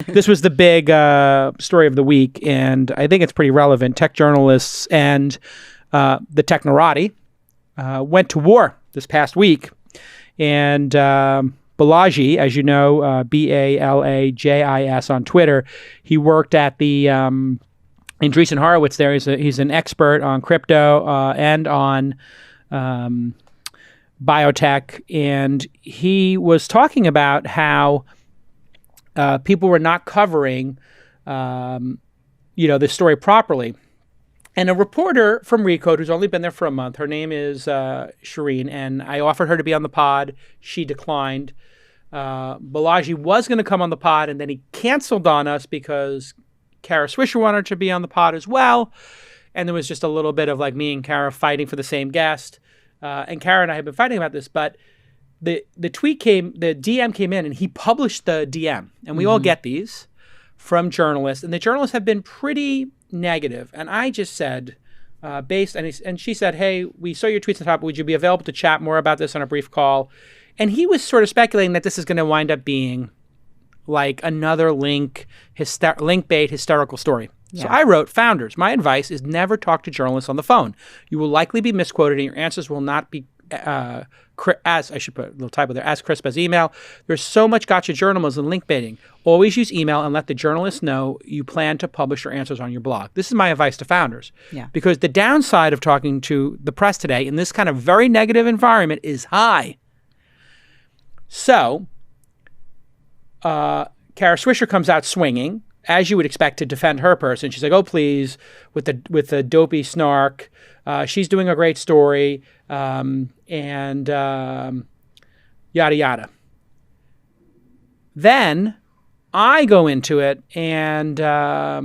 This was the big story of the week, and I think it's pretty relevant. Tech journalists and the Technorati went to war this past week, and Balaji, as you know, Balajis on Twitter, he worked at the Andreessen Horowitz there. He's an expert on crypto and on biotech, and he was talking about how people were not covering, this story properly. And a reporter from Recode, who's only been there for a month, her name is Shireen, and I offered her to be on the pod. She declined. Balaji was going to come on the pod, and then he canceled on us because Kara Swisher wanted to be on the pod as well. And there was just a little bit of like me and Kara fighting for the same guest. And Kara and I have been fighting about this, but the DM came in, and he published the DM. And we all get these from journalists, and the journalists have been pretty negative. And I just said, and she said, hey, we saw your tweets on top. Would you be available to chat more about this on a brief call? And he was sort of speculating that this is going to wind up being like another link bait hysterical story. Yeah. So I wrote, founders, my advice is never talk to journalists on the phone. You will likely be misquoted, and your answers will not be as I should put a little typo there, as crisp as email. There's so much gotcha journalism and link baiting. Always use email and let the journalists know you plan to publish your answers on your blog. This is my advice to founders. Yeah. Because the downside of talking to the press today in this kind of very negative environment is high. So, Kara Swisher comes out swinging, as you would expect, to defend her person. She's like, oh, please, with the dopey snark. She's doing a great story, and yada, yada. Then I go into it, and, Kara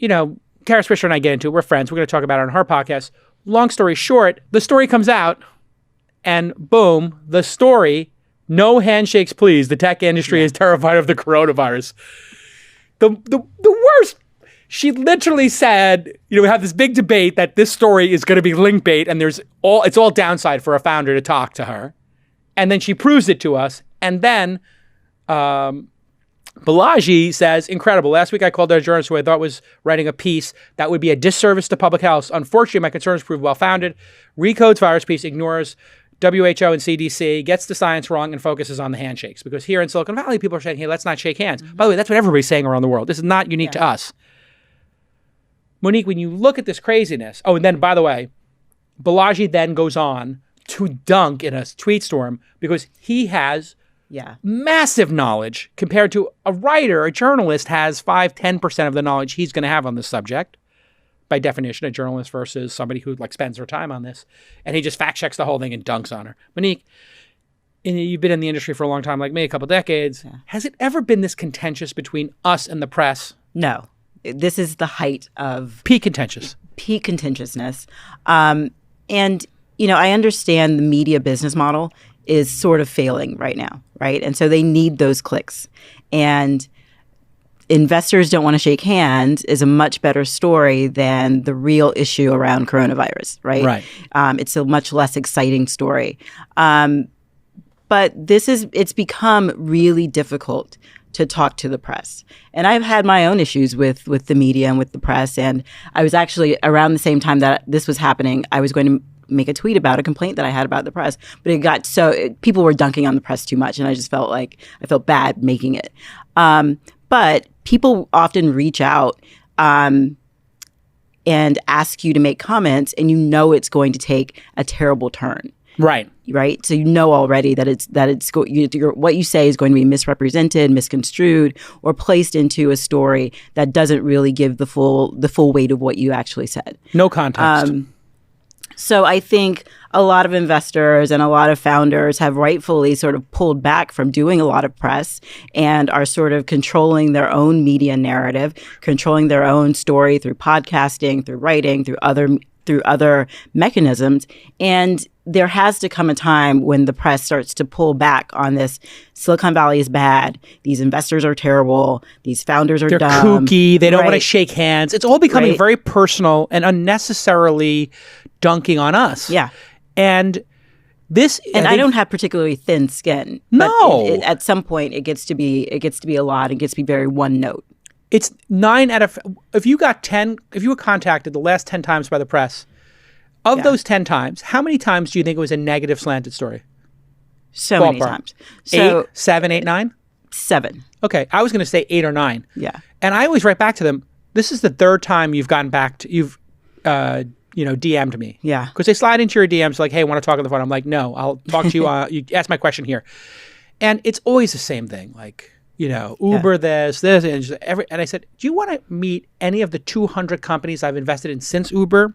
Swisher and I get into it. We're friends. We're going to talk about it on her podcast. Long story short, the story comes out, and boom, the story, no handshakes, please. The tech industry is terrified of the coronavirus. The worst. She literally said, we have this big debate that this story is going to be link bait, and it's all downside for a founder to talk to her. And then she proves it to us. And then Balaji says, incredible. Last week I called out a journalist who I thought was writing a piece that would be a disservice to public health. Unfortunately, my concerns proved well-founded. Recode's virus piece ignores WHO and CDC, gets the science wrong, and focuses on the handshakes. Because here in Silicon Valley, people are saying, hey, let's not shake hands. By the way, that's what everybody's saying around the world. This is not unique to us. Monique, when you look at this craziness, and then, by the way, Balaji then goes on to dunk in a tweet storm because he has massive knowledge compared to a writer. A journalist has 5-10% of the knowledge he's going to have on this subject. By definition, a journalist versus somebody who spends their time on this. And he just fact checks the whole thing and dunks on her. Monique, you've been in the industry for a long time, like me, a couple decades. Yeah. Has it ever been this contentious between us and the press? No. This is the height of peak contentiousness. And, I understand the media business model is sort of failing right now, right? And so they need those clicks. And investors don't want to shake hands is a much better story than the real issue around coronavirus, right? Right. It's a much less exciting story. But it's become really difficult to talk to the press. And I've had my own issues with the media and with the press. And I was actually, around the same time that this was happening, I was going to make a tweet about a complaint that I had about the press. But it got people were dunking on the press too much. And I just felt bad making it. But people often reach out and ask you to make comments, and it's going to take a terrible turn. Right. So already that what you say is going to be misrepresented, misconstrued, or placed into a story that doesn't really give the full weight of what you actually said. No context. So I think a lot of investors and a lot of founders have rightfully sort of pulled back from doing a lot of press and are sort of controlling their own media narrative, controlling their own story through podcasting, through writing, through other mechanisms. And there has to come a time when the press starts to pull back on this. Silicon Valley is bad. These investors are terrible. These founders are They're dumb. Kooky. They don't want to shake hands. It's all becoming very personal and unnecessarily dunking on us. Yeah. And And I don't have particularly thin skin. No. But at some point, it gets to be a lot. It gets to be very one note. It's 9 out of, if you were contacted the last 10 times by the press, of those 10 times, how many times do you think it was a negative slanted story? So many times. So 8, 7, 8, 9? 7. Okay. I was going to say 8 or 9. Yeah. And I always write back to them, this is the third time you've gotten back to, you've DM'd me. Yeah. Because they slide into your DMs like, hey, want to talk on the phone? I'm like, no, I'll talk to you. You ask my question here. And it's always the same thing. Like, Uber this, and and I said, do you want to meet any of the 200 companies I've invested in since Uber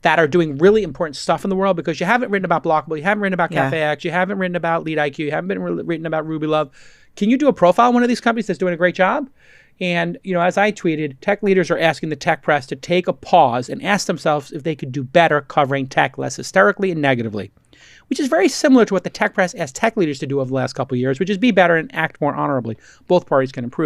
that are doing really important stuff in the world? Because you haven't written about Blockable, you haven't written about CafeX, you haven't written about LeadIQ, you haven't written about RubyLove. Can you do a profile on one of these companies that's doing a great job? And, as I tweeted, tech leaders are asking the tech press to take a pause and ask themselves if they could do better covering tech less hysterically and negatively, which is very similar to what the tech press asked tech leaders to do over the last couple of years, which is be better and act more honorably. Both parties can improve.